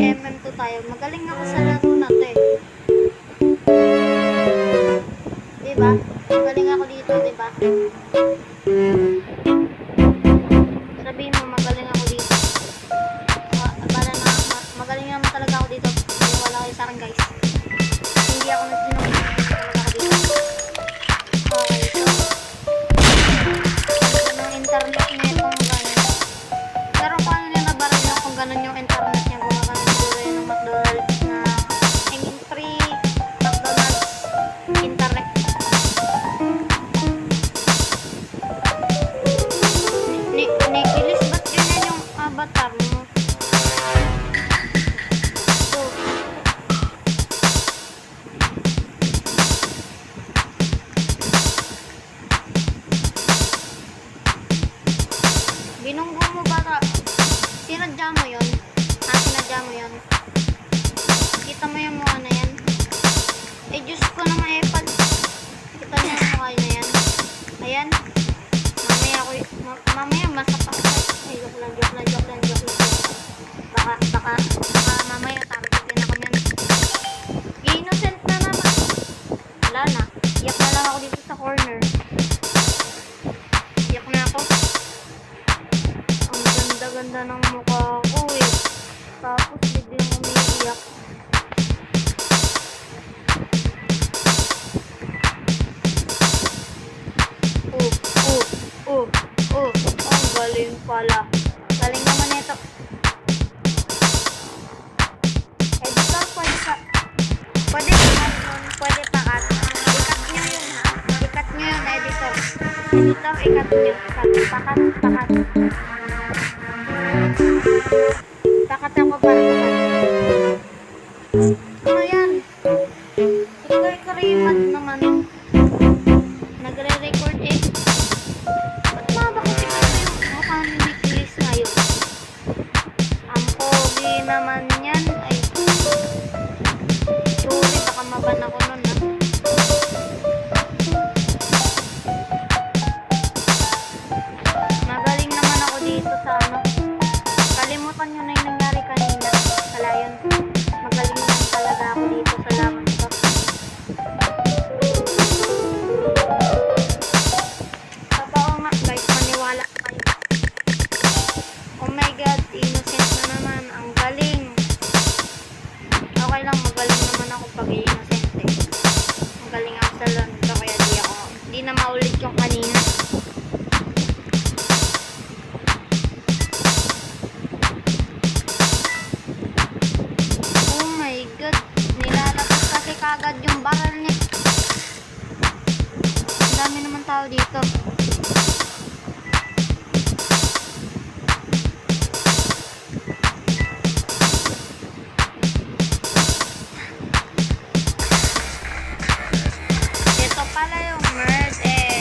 may MM2 tayo. Magaling ako sa laro na to eh. Diba? Magaling ako dito, diba? Sabihin mo, magaling ako dito. Magaling naman talaga ako dito. Wala kayo sa akin, guys. Hindi ako nagsinungaling. Talaga ako dito. Okay, so ang internet niya itong gano'n. Pero paano niya nabaral niya kung gano'n yung internet niya? Kung gano'n siguro yun ng McDonald's na I mean free McDonald's internet. Nikilis, ba't ganyan yung avatar mo? So, binunggo mo ba? Sinadya mo yun? Sinadya mo yun? Kita mo yung mukha na yan? Eh, Diyos ko naman eh, kita niyo yung mukha na yan? Ayan. Mamaya masapa. Ay, joke lang. Baka mamaya targetin ako yan. Innocent na naman. Wala na. Iyak na lang ako dito sa corner. Iyak na ako. Ang ganda-ganda ng mukha ko eh. Tapos biglang umiiyak. Ang galing pala. Galing naman ito. Editor, pwede pakat nun. Pwede pakat. Ikat nyo yun ha. Ikat nyo yun, editor. Editor, ikat nyo. Pakat. Pakat ako para pakat. Ano yan? Ikay-karimad naman. Nagre-record eh. Ba't bakit ikaw yung mukha ni Nicholas ngayon? Ang pogi naman yan. Ay, sorry, baka maban ako nun ha. Magaling naman ako dito sa ano. Kalimutan nyo na yung nangyari kanina. Wala yun. Magaling naman talaga ako dito sa laman ko. Totoo nga guys, maniwala kayo. Oh my god, innocent na naman. Ang galing. Okay lang, magaling naman ako pag innocent eh. Magaling ako sa lando kaya di na maulit yung kanina. Oh my god, nilalabas kasi kagad yung barrel niya. Ang dami naman tao dito. Ito pala yung merd eh.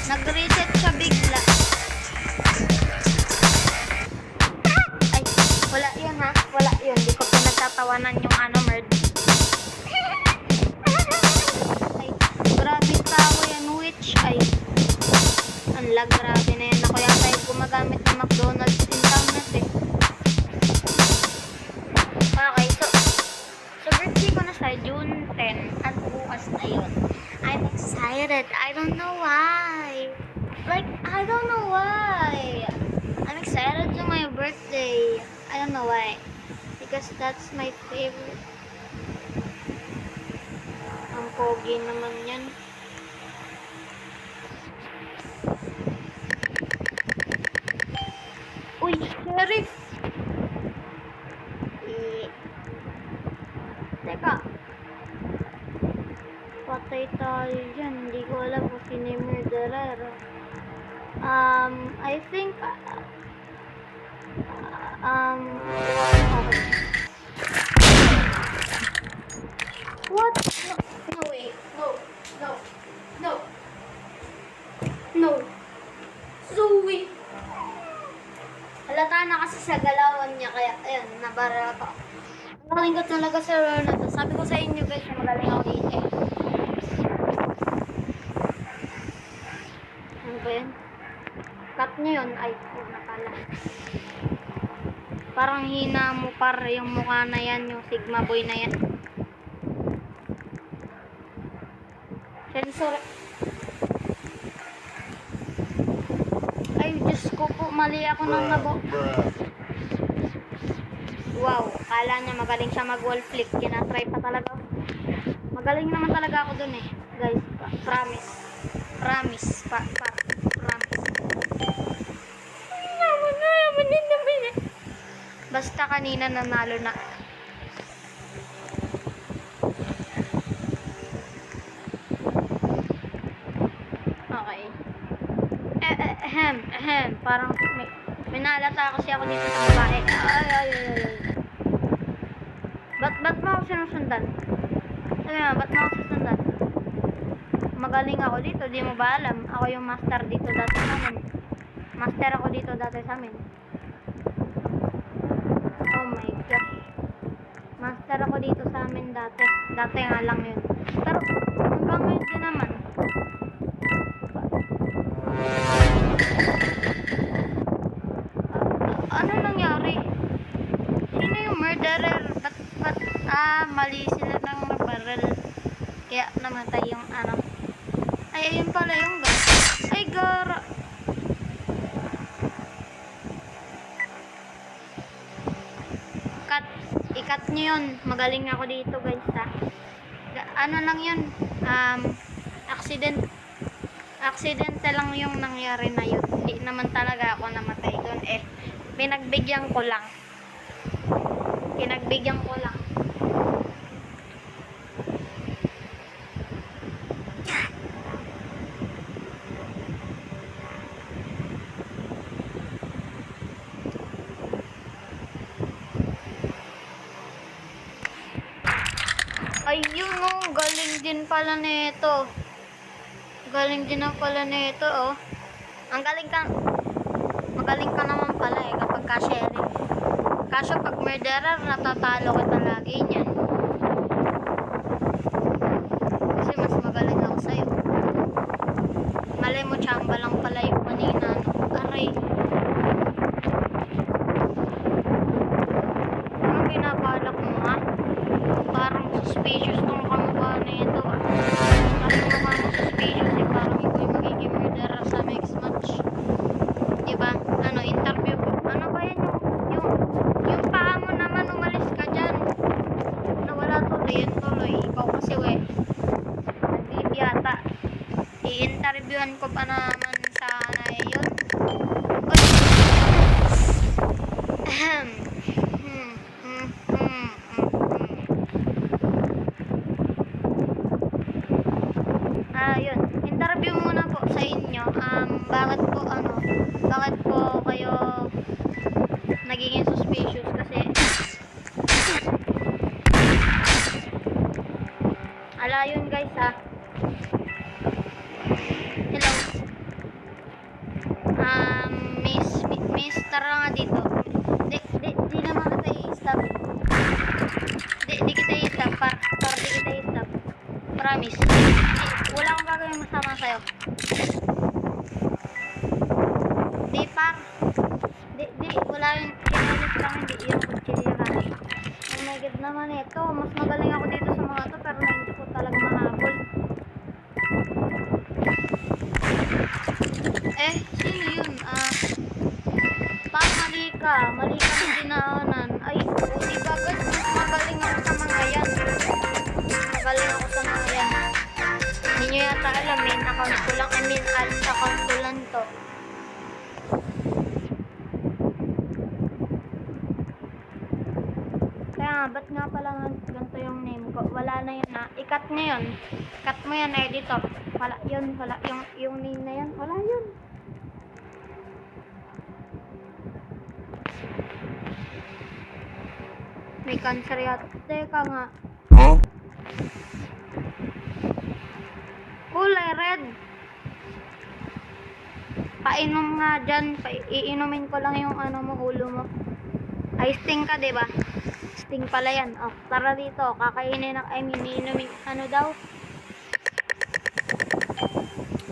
Nag-reset siya bigla. Ay, wala yun ha. Wala yun. Di ko pinagtatawanan yung ano merd. Ay, grabe tao yan. Which ay ang lag, grabe na yan. Ako yata yung gumagamit ng McDonald's internet eh. Okay, so birthday ko na sa June 10 at bukas na yun. I'm excited. I don't know why. I don't know why. I'm excited to my birthday. I don't know why. Because that's my favorite. Ang pogi naman yan. Uy, sheriff! Teka. Patay tayo dyan. Hindi ko alam kung sino yung murderer. I think okay. What? No way. No. Zoe. Halata na kasi sa galawan niya kaya ayun, nabara ako. Magaling ka talaga sa Ronaldo. Sabi ko sa inyo guys, magaling ako dito eh. Ano ba yun? Cut nyo yun. Ay, huwag na pala. Parang hina mo par yung mukha na yan, yung Sigma boy na yan. Sensor. Ay, Diyos ko po, mali ako ng nabo. Wow, kala niya magaling siya mag-wall flick. Kinatry pa talaga. Magaling naman talaga ako dun eh. Guys, promise. Promise. Promise. Basta kanina nanalo na. Okay. Parang may nalata kasi ako dito sa babae. Ay. Ba't mo ako sinusundan? Sabi nga, ba't mo ako sinusundan? Magaling ako dito, di mo ba alam? Ako yung master dito dati sa amin. Master ako dito dati sa amin. Oh my gosh. Master ako dito sa amin dati. Dati nga lang yun. Pero hanggang ngayon din naman. Ano nangyari? Sino yung murderer? Ba't mali sila ng barrel. Kaya namatay yung ano. Ay, ayun pala yung gas. Ay, gara. Ikat nyo yun. Magaling ako dito, guys, ha. Ano lang yun? Accidental lang yung nangyari na yun. Hindi naman talaga ako namatay doon. Pinagbigyan ko lang. Ayun, oh, galing din pala nito. Galing din pala nito, oh. Magaling ka naman pala kapag ka-sharing. Kaso pag murderer, natatalo kita lagi niyan. Kasi mas magaling ako sa'yo. Malay mo, chamba lang pala yung kanina. Aray. Anong binabalak mo, ha? Parang suspicious tong kamukha na ito, ah. Parang mukha mo suspicious, eh. Parang ikaw yung magiging murderer sa next match. Diba? Ano, interview ko. Ano ba yan yung paa mo naman, umalis ka dyan. Nawala tuloy, yun tuloy. Ikaw kasi, we. Nag-leave yata. I-interviewan ko pa naman sana yun. Uy. Ahem. Yun. Interview muna po sa inyo. Bakit po kayo nagiging suspicious kasi yun guys, ha. Hello. Mister nga dito. Di naman kita i-stop. Di kita i-stop. Di kita i-stop. Promise. Wala akong gagawin masama sa'yo. Wala yung kinalit lang, hindi yung kutsilya ka. Oh my god naman ito. Mas magaling ako dito sa mga to, pero hindi ko talaga mahabol. Sino yun? Mali ka ng dinaanan. Ay, diba guys, mas magaling ako sa mga yan. Hindi nyo yata alam, main account ko lang, ads account ko lang to. Kaya ba't nga pala ganito yung name ko? Wala na yun, ha? I-cut nyo yun. Cut mo yan, editor. Wala yun. Yung name na yun. Wala yun. May cancer yata. Teka nga. Huh? Kulay red. Painom nga dyan. Iinumin ko lang yung ulo mo. Ay, sting ka, diba? Sting pala yan. Oh, tara dito. Kakainin iinumin. Ano daw?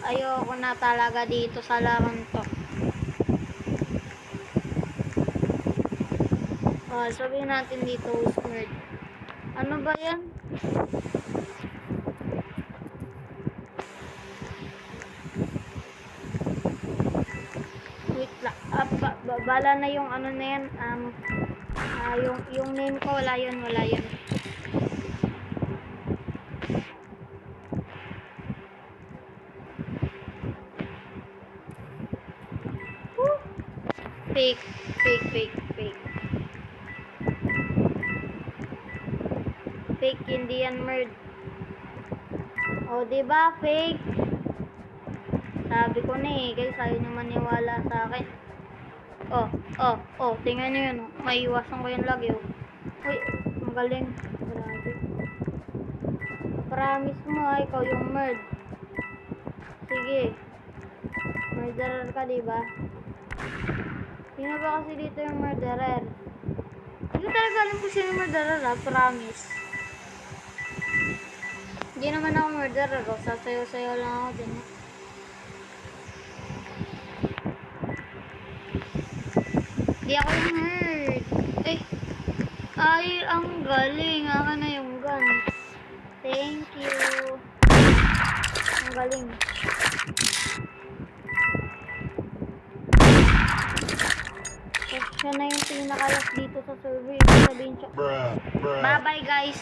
Ayoko na talaga dito sa laron to. Sabihin natin dito, who's murd. Ano ba yan? Wait lang. Bala na yung ano na yan. Yung name ko, wala yun. Woo! Fake. Fake, hindi yan murd. O, diba? Fake. Sabi ko na eh, guys, ayaw nyo maniwala sa akin. Tingnan nyo yun. May iwasan ko yung lagi. Uy, magaling. Grabe. Promise mo ikaw yung murd. Sige. Murderer ka, diba? Sino ba kasi dito yung murderer? Hindi talaga alam kung sino yung murderer, promise. Hindi naman ako murderer, sasayaw-sayaw lang ako din. Hindi ako yung murd. Ay, ang galing. Akin na yung gun. Thank you. Ang galing. Siya na yung pinakalas dito sa survey. Sabihin siya. Bye-bye, guys.